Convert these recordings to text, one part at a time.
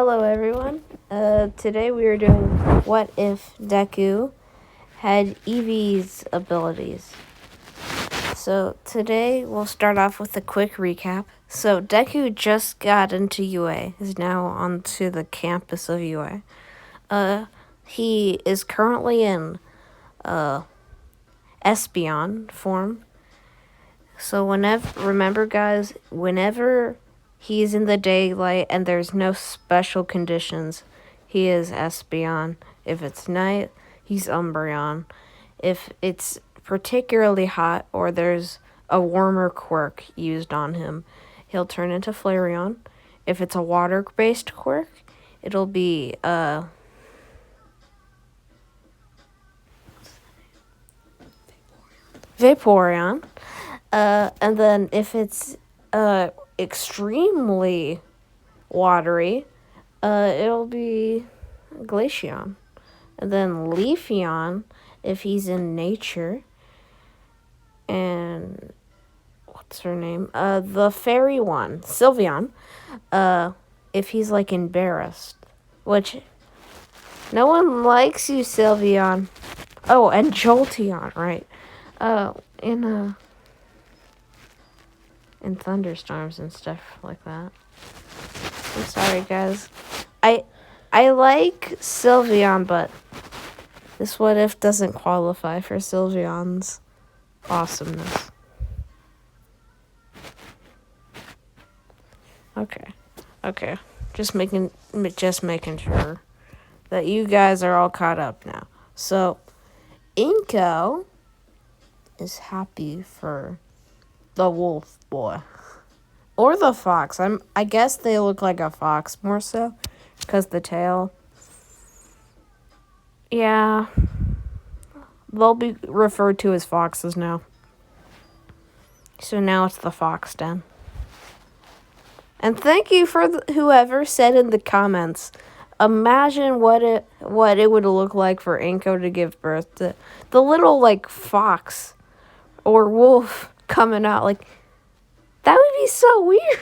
Hello everyone. Today we are doing What If Deku had Eevee's abilities. So today we'll start off with a quick recap. So Deku just got into UA, is now onto the campus of UA. He is currently in Espeon form. So remember guys, whenever he's in the daylight and there's no special conditions, he is Espeon. If it's night, he's Umbreon. If it's particularly hot or there's a warmer quirk used on him, he'll turn into Flareon. If it's a water-based quirk, it'll be Vaporeon. And then if it's extremely watery, it'll be Glaceon. And then Leafeon, if he's in nature. And what's her name? The fairy one, Sylveon, if he's like embarrassed. Which no one likes you, Sylveon. Oh, and Jolteon, right? In thunderstorms and stuff like that. I'm sorry, guys. I like Sylveon, but this what if doesn't qualify for Sylveon's awesomeness. Okay. Just making sure that you guys are all caught up now. So, Inko is happy for the wolf boy. Or the fox. I guess they look like a fox more so. Because the tail. Yeah. They'll be referred to as foxes now. So now it's the fox den. And thank you for whoever said in the comments. Imagine what it would look like for Inko to give birth to the little like fox or wolf coming out. Like that would be so weird.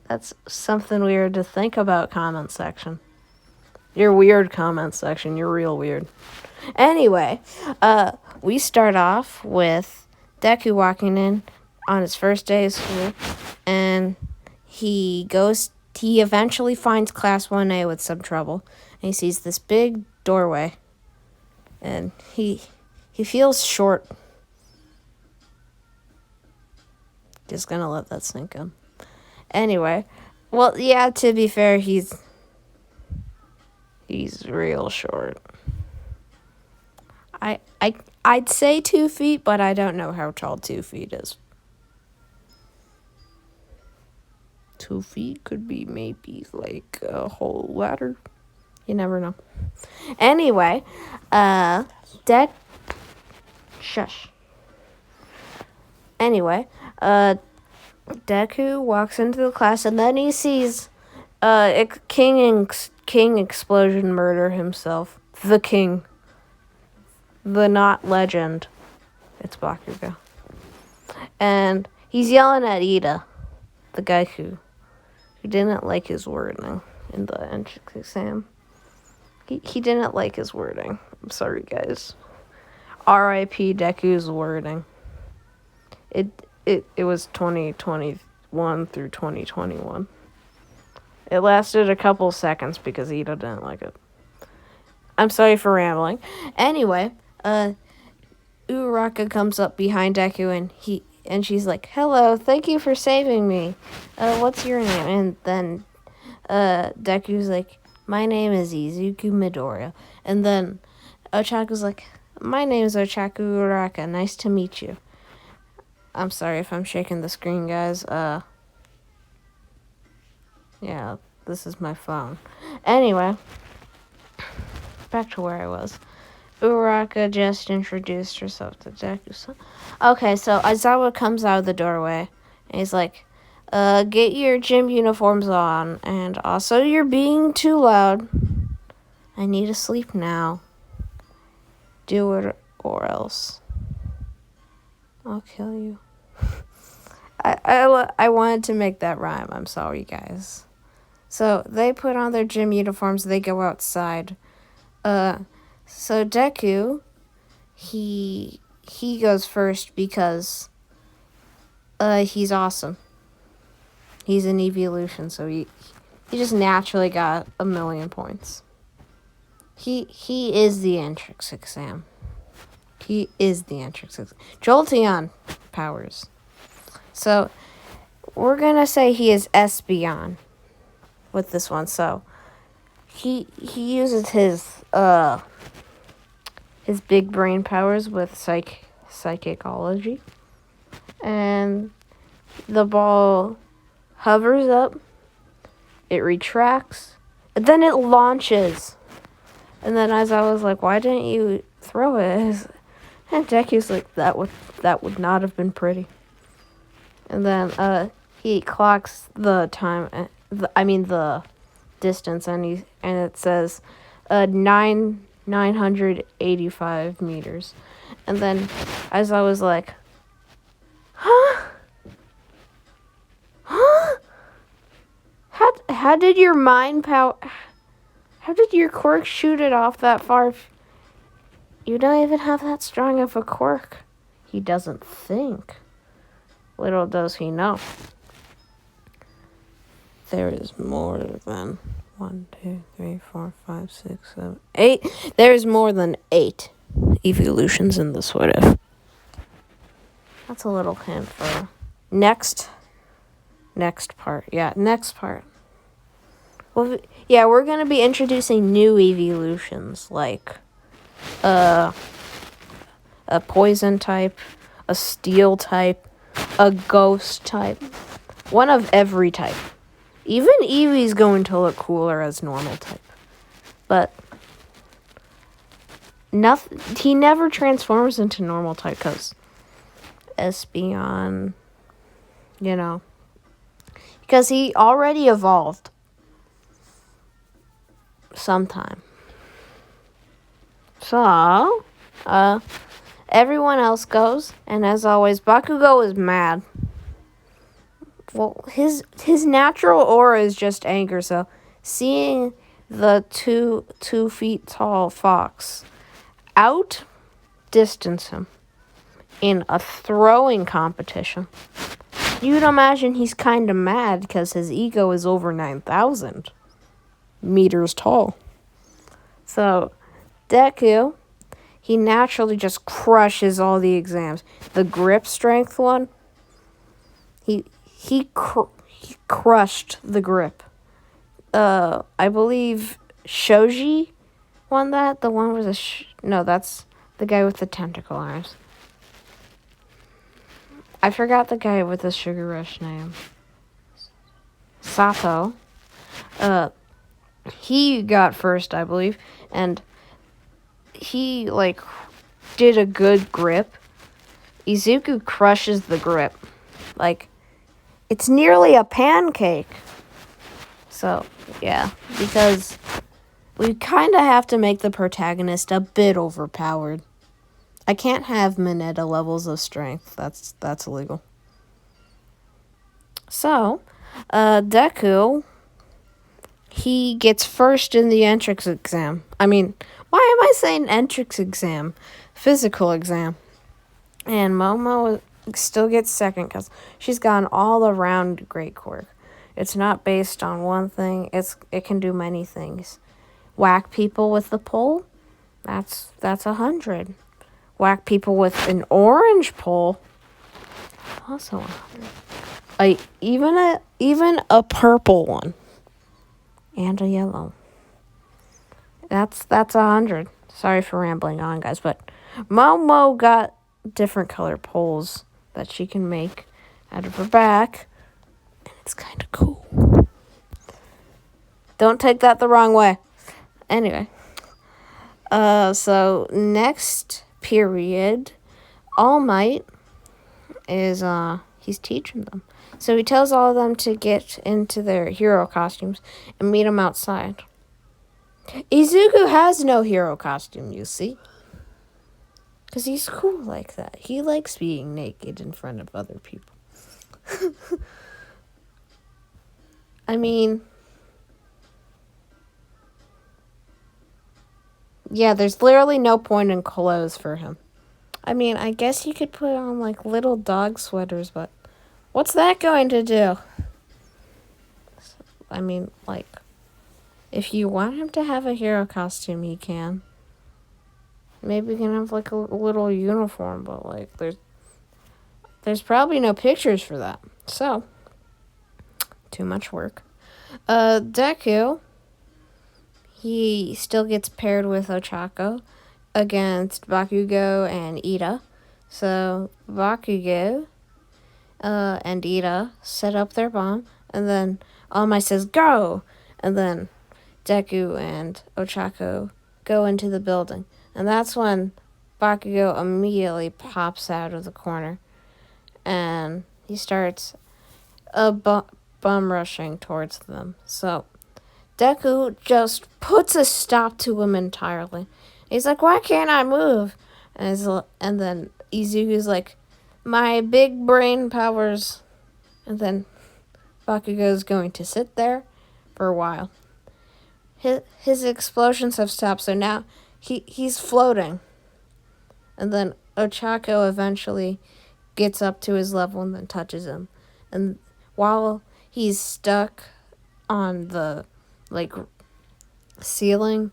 That's something weird to think about, comment section. You're weird, comment section. You're real weird. Anyway, we start off with Deku walking in on his first day of school, and he eventually finds Class 1A with some trouble, and he sees this big doorway, and he feels short. Just gonna let that sink in. Anyway, well, yeah, to be fair, he's real short. I'd say 2 feet, but I don't know how tall 2 feet is. 2 feet could be maybe like a whole ladder. You never know. Anyway, Shush. Anyway, Deku walks into the class, and then he sees King Explosion murder himself. The King. The not legend. It's Bakugo. And he's yelling at Ida, the guy who didn't like his wording in the entrance exam. He didn't like his wording. I'm sorry, guys. R.I.P. Deku's wording. It was 2021 through 2021. It lasted a couple seconds because Ida didn't like it. I'm sorry for rambling. Anyway, Uraraka comes up behind Deku and she's like, "Hello, thank you for saving me. What's your name?" And then Deku's like, "My name is Izuku Midoriya." And then Ochako's like, "My name is Ochaku Uraraka. Nice to meet you." I'm sorry if I'm shaking the screen, guys. Yeah, this is my phone. Anyway, back to where I was. Uraraka just introduced herself to Deku. Okay, so Aizawa comes out of the doorway, and he's like, "Get your gym uniforms on, and also you're being too loud. I need to sleep now. Do it or else I'll kill you." I wanted to make that rhyme. I'm sorry, guys. So they put on their gym uniforms. They go outside. So Deku, he goes first because he's awesome. He's an evolution, so he just naturally got 1,000,000 points. He is the entrance exam. He is the entrance exam. Jolteon powers. So we're gonna say he is Espeon with this one. So he uses his big brain powers with psychology, and the ball hovers up, it retracts, and then it launches. And then as I was like, why didn't you throw it? And Deku's like, that would not have been pretty. And then he clocks the time, the distance, and it says 985 meters. And then as I was like, huh? How did your mind power? How did your quirk shoot it off that far? You don't even have that strong of a quirk. He doesn't think. Little does he know. There is more than 1, 2, 3, 4, 5, 6, 7, 8. There's more than 8 evolutions in this what if. That's a little hint for next part. Yeah, next part. Well, yeah, we're going to be introducing new evolutions, like a poison type, a steel type, a ghost type, one of every type. Even Eevee's going to look cooler as normal type. But he never transforms into normal type because Espeon, because he already evolved sometime. So, everyone else goes, and as always, Bakugo is mad. Well, his natural aura is just anger, so seeing the 2 feet tall fox outdistance him in a throwing competition, you'd imagine he's kind of mad because his ego is over 9,000 meters tall. So, Deku, he naturally just crushes all the exams. The grip strength one, he crushed the grip. I believe Shoji won that. The one with no, that's the guy with the tentacle arms. I forgot the guy with the Sugar Rush name. Sato. He got first, I believe, and he did a good grip. Izuku crushes the grip. It's nearly a pancake. So, yeah, because we kind of have to make the protagonist a bit overpowered. I can't have Mineta levels of strength. That's illegal. So, Deku, he gets first in the entrance exam. I mean, why am I saying entrance exam? Physical exam. And Momo still gets second because she's got an all-around great quirk. It's not based on one thing. It can do many things. Whack people with the pole, that's 100. Whack people with an orange pole, also 100. Even a purple one and a yellow. That's 100. Sorry for rambling on, guys, but Momo got different color poles that she can make out of her back, and it's kind of cool. Don't take that the wrong way. Anyway, so next period, All Might is he's teaching them. So he tells all of them to get into their hero costumes and meet him outside. Izuku has no hero costume, you see. Because he's cool like that. He likes being naked in front of other people. I mean, yeah, there's literally no point in clothes for him. I mean, I guess you could put on, like, little dog sweaters, but what's that going to do? I mean, like, if you want him to have a hero costume, he can. Maybe he can have, like, a little uniform, but, like, there's probably no pictures for that. So, too much work. Deku, he still gets paired with Ochako against Bakugo and Ida. So, Bakugo and Ida set up their bomb, and then All Might says, go! And then Deku and Ochako go into the building. And that's when Bakugo immediately pops out of the corner. And he starts bum rushing towards them. So Deku just puts a stop to him entirely. He's like, why can't I move? And then Izuku's like, my big brain powers. And then Bakugo's going to sit there for a while. His explosions have stopped, so now he's floating. And then Ochako eventually gets up to his level and then touches him. And while he's stuck on the, like, ceiling,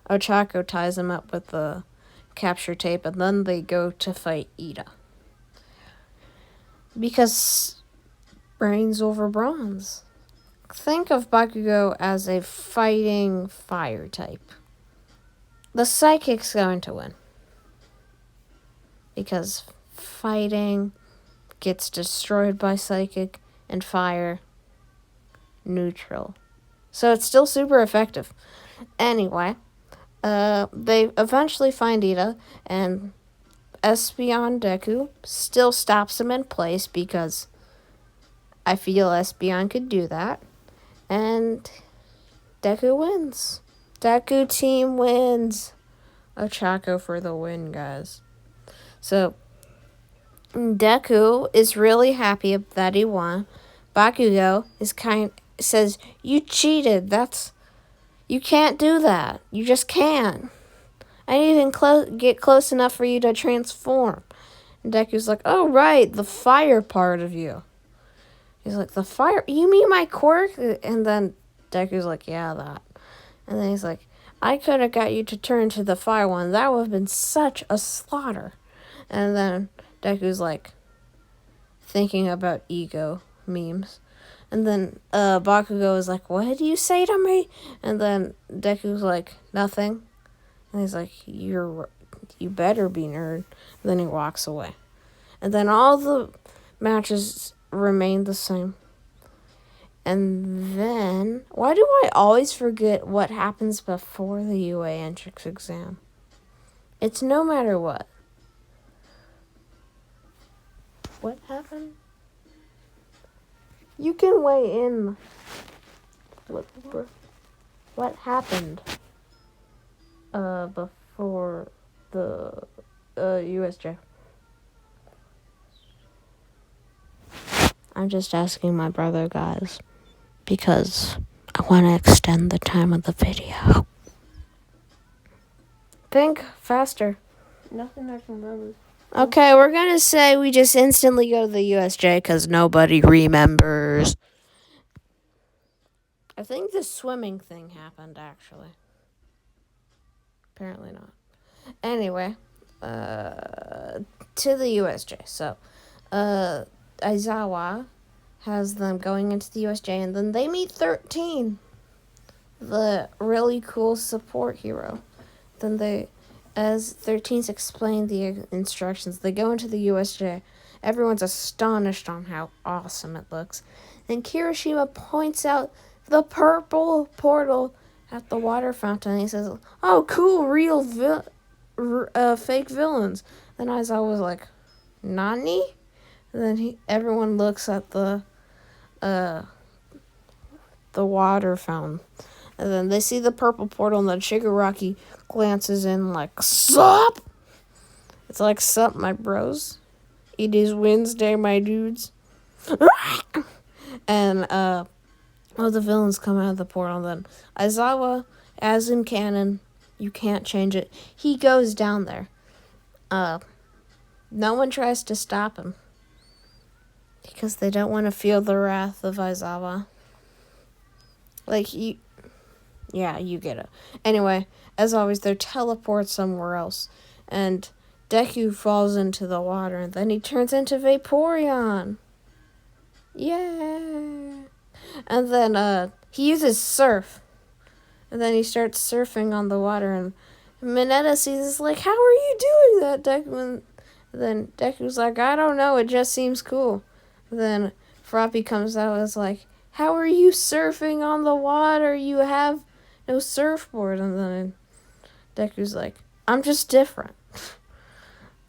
Ochako ties him up with the capture tape, and then they go to fight Ida. Because brains over bronze. Think of Bakugo as a fighting fire type. The psychic's going to win. Because fighting gets destroyed by psychic, and fire neutral. So it's still super effective. Anyway, they eventually find Ida, and Espeon Deku still stops him in place because I feel Espeon could do that. And Deku wins. Deku team wins. Ochako for the win, guys. So Deku is really happy that he won. Bakugo says, you cheated. You can't do that. You just can't. I didn't even get close enough for you to transform. And Deku's like, oh, right, the fire part of you. He's like, the fire? You mean my quirk? And then Deku's like, yeah, that. And then he's like, I could have got you to turn to the fire one. That would have been such a slaughter. And then Deku's like, thinking about ego memes. And then Bakugo is like, what did you say to me? And then Deku's like, nothing. And he's like, you better be, nerd. And then he walks away. And then all the matches remain the same. And then, why do I always forget what happens before the UA entrance exam? It's no matter what. What happened? You can weigh in. What happened before the USJ? I'm just asking my brother, guys, because I want to extend the time of the video. Think faster. Nothing I can remember. Okay, we're going to say we just instantly go to the USJ because nobody remembers. I think the swimming thing happened, actually. Apparently not. Anyway, to the USJ. So, Aizawa has them going into the USJ, and then they meet 13, the really cool support hero. Then as 13's explain the instructions, they go into the USJ. Everyone's astonished on how awesome it looks. And Kirishima points out the purple portal at the water fountain. He says, oh, cool, real fake villains. Then Aizawa was like, Nani? And then everyone looks at the water fountain. And then they see the purple portal, and then Shigaraki glances in like, sup? It's like, sup, my bros? It is Wednesday, my dudes. And all the villains come out of the portal. Then Aizawa, as in canon, you can't change it. He goes down there. No one tries to stop him because they don't want to feel the wrath of Aizawa. Yeah, you get it. Anyway, as always, they're teleported somewhere else, and Deku falls into the water, and then he turns into Vaporeon. Yeah. And then he uses surf, and then he starts surfing on the water, and Mineta sees this like, how are you doing that, Deku? And then Deku's like, I don't know, it just seems cool. Then Froppy comes out and is like, how are you surfing on the water? You have no surfboard. And then Deku's like, I'm just different.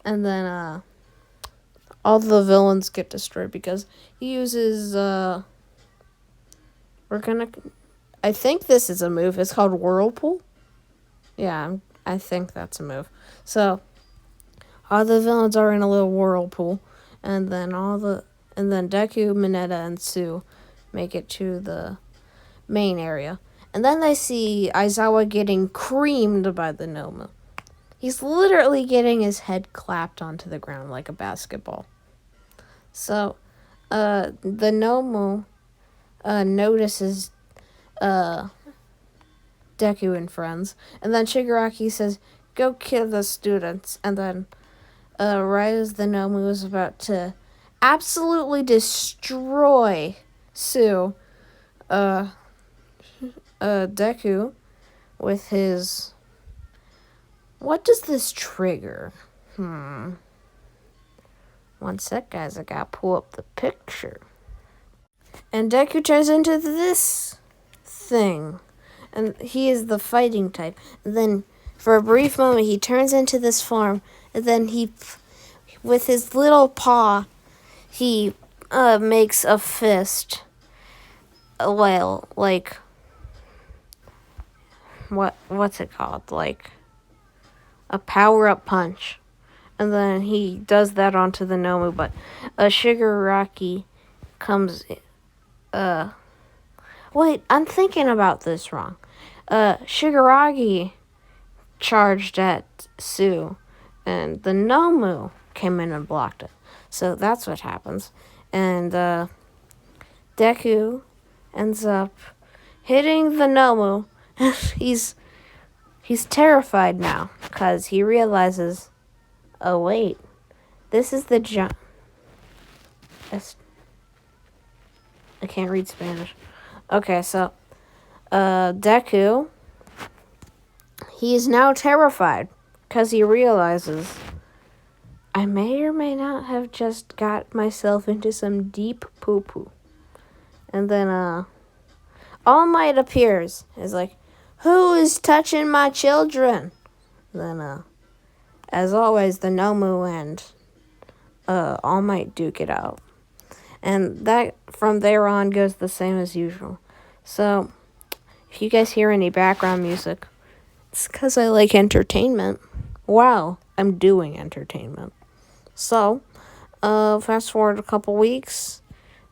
And then all the villains get destroyed because he uses I think this is a move. It's called Whirlpool. Yeah, I think that's a move. So all the villains are in a little whirlpool, and then Deku, Mineta, and Sue make it to the main area. And then they see Aizawa getting creamed by the Nomu. He's literally getting his head clapped onto the ground like a basketball. So, the Nomu notices Deku and friends. And then Shigaraki says, go kill the students. And then right as the Nomu is about to absolutely destroy Sue, Deku with his... What does this trigger? One sec, guys. I gotta pull up the picture. And Deku turns into this thing. And he is the fighting type. And then, for a brief moment, he turns into this form. And then he, with his little paw, he makes a fist. Well, like... What's it called? Like... a power-up punch. And then he does that onto the Nomu, but Shigaraki comes... Wait, I'm thinking about this wrong. Shigaraki charged at Sue, and the Nomu came in and blocked it. So that's what happens. And Deku ends up hitting the Nomu. He's terrified now, because he realizes, oh wait, this is the I can't read Spanish. Okay, so, Deku, he is now terrified, because he realizes, I may or may not have just got myself into some deep poo-poo. And then, All Might appears, is like, who is touching my children? Then, as always, the Nomu and All Might duke it out. And that, from there on, goes the same as usual. So, if you guys hear any background music, it's because I like entertainment. Wow, I'm doing entertainment. So, fast forward a couple weeks.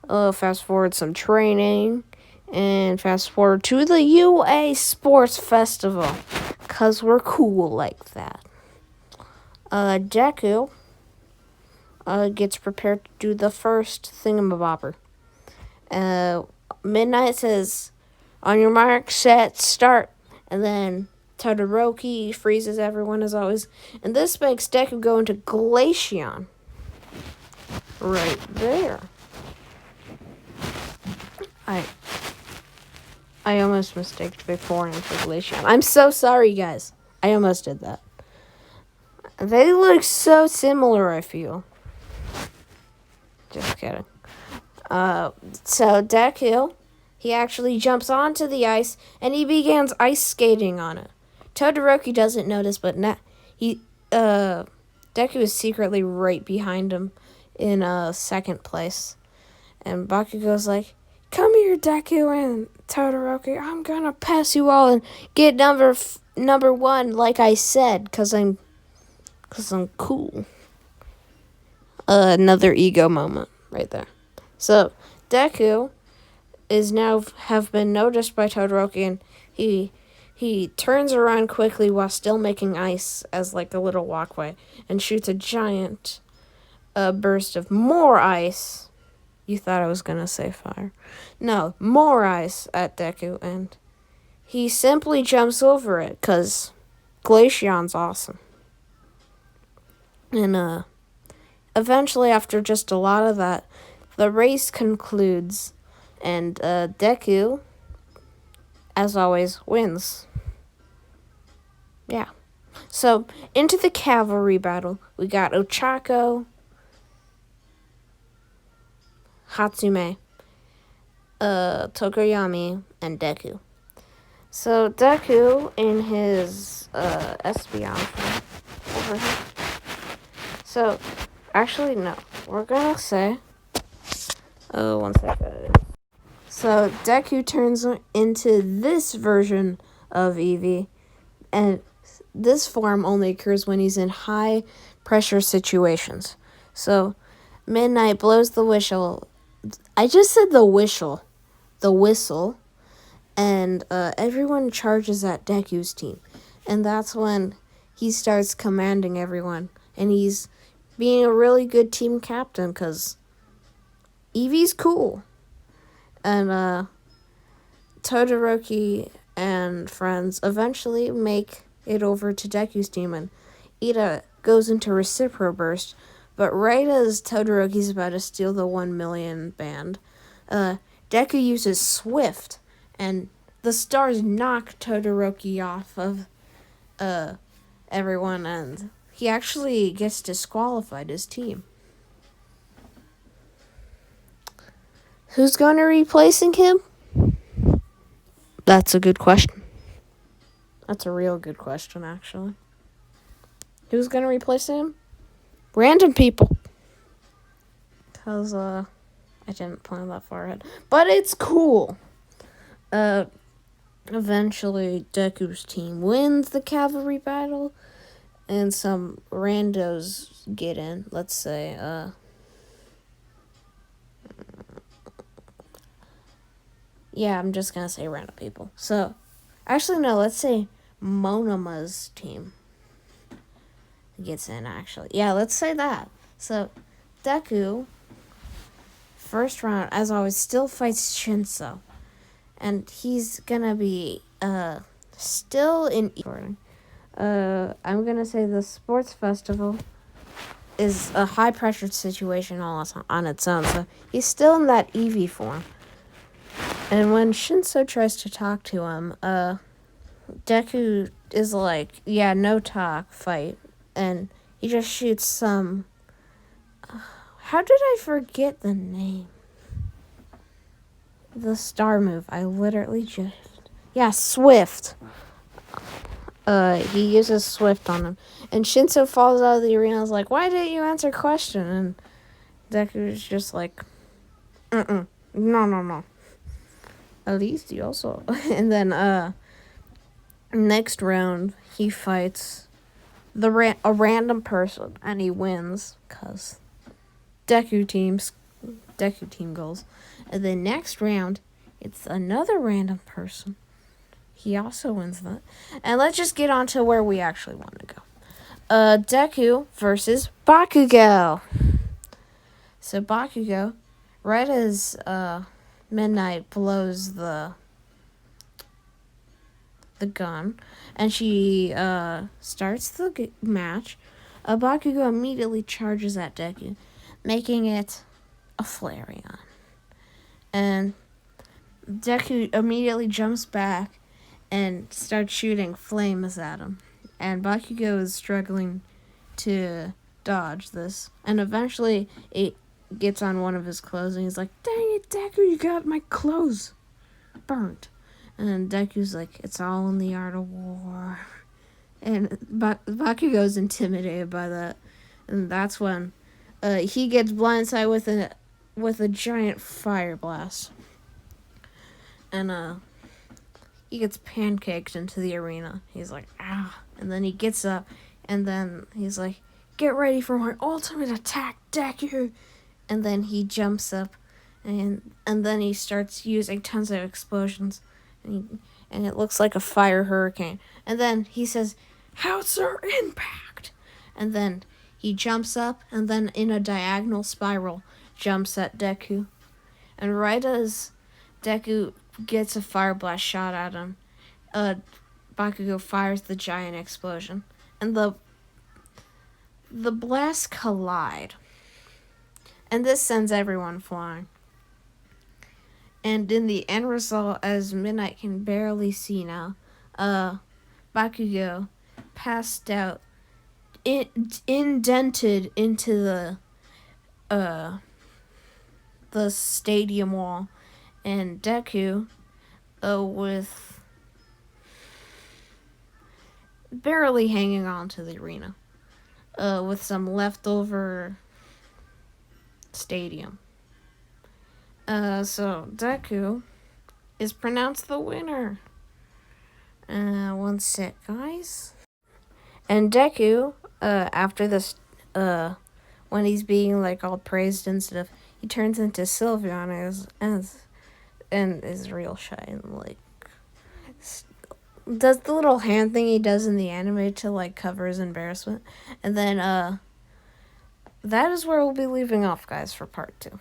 Fast forward some training. And fast forward to the UA Sports Festival, because we're cool like that. Deku gets prepared to do the first thingamabobber. Midnight says, on your mark, set, start. And then Todoroki freezes everyone as always. And this makes Deku go into Glaceon. Right there. I almost mistaked Vaporeon for Glaceon. I'm so sorry, guys. I almost did that. They look so similar, I feel. Just kidding. So Deku, he actually jumps onto the ice, and he begins ice skating on it. Todoroki doesn't notice, but Deku is secretly right behind him in second place. And Bakugo's like, come here, Deku and Todoroki. I'm gonna pass you all and get number one, like I said, because I'm cool. Another ego moment right there. So Deku is now have been noticed by Todoroki, and he turns around quickly while still making ice as like a little walkway, and shoots a giant burst of more ice. You thought I was gonna say fire. No, more ice at Deku, and he simply jumps over it, because Glaceon's awesome. And eventually, after just a lot of that, the race concludes, and Deku, as always, wins. Yeah. So, into the cavalry battle, we got Ochako, Hatsume, Tokoyami, and Deku. So, Deku, in his Espeon form, over here. So, actually, no. We're gonna say... Oh, one second. So, Deku turns into this version of Eevee, and this form only occurs when he's in high pressure situations. So, Midnight blows the whistle. I just said the whistle. The whistle. And everyone charges at Deku's team. And that's when he starts commanding everyone. And he's being a really good team captain, because Eevee's cool. And Todoroki and friends eventually make it over to Deku's team, and Ida goes into Recipro Burst, but right as Todoroki's about to steal the 1 million band, Deku uses Swift, and the stars knock Todoroki off of everyone, and he actually gets disqualified his team. Who's going to replacing him? That's a good question. That's a real good question, actually. Who's going to replace him? Random people. Because, I didn't plan that far ahead. But it's cool. Eventually, Deku's team wins the cavalry battle, and some randos get in. Let's say, yeah, I'm just gonna say random people. So, actually, no, let's say Monama's team gets in, actually. Yeah, let's say that. So, Deku, first round, as always, still fights Shinso. And he's gonna be, still in... I'm gonna say the sports festival is a high-pressured situation all on its own. So, he's still in that Eevee form. And when Shinso tries to talk to him, Deku is like, yeah, no talk, fight. And he just shoots some... how did I forget the name? The star move. I literally just... yeah, Swift. He uses Swift on him. And Shinso falls out of the arena and is like, why didn't you answer question? And Deku's just like, no. At least he also... and then, next round, he fights a random person, and he wins, because Deku team goals. And then next round, it's another random person. He also wins that. And let's just get on to where we actually want to go. Deku versus Bakugo. So Bakugo, right as Midnight blows the gun, and she starts the match, Bakugo immediately charges at Deku, making it a Flareon. And Deku immediately jumps back and starts shooting flames at him. And Bakugo is struggling to dodge this. And eventually it gets on one of his clothes, and he's like, dang it, Deku, you got my clothes burnt. And Deku's like, it's all in the art of war. And Bakugo's intimidated by that. And that's when he gets blindsided with a giant fire blast. And he gets pancaked into the arena. He's like, ah. And then he gets up, and then he's like, get ready for my ultimate attack, Deku. And then he jumps up and then he starts using tons of explosions, and it looks like a fire hurricane. And then he says, "Howitzer impact!" And then he jumps up, and then in a diagonal spiral, jumps at Deku. And right as Deku gets a fire blast shot at him, Bakugo fires the giant explosion, and the blasts collide. And this sends everyone flying. And in the end result, as Midnight can barely see now, Bakugo passed out, indented into the stadium wall, and Deku, with barely hanging on to the arena, with some leftover stadium. So Deku is pronounced the winner. One sec, guys. And Deku, after this, when he's being like all praised and stuff, he turns into Sylveon and is real shy and like does the little hand thing he does in the anime to like cover his embarrassment. And then that is where we'll be leaving off, guys, for part 2.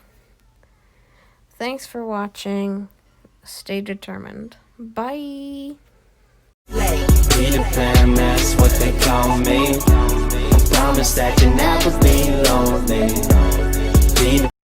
Thanks for watching. Stay determined. Bye. Peter Pan, that's what they call me. I promise that you'll never be lonely.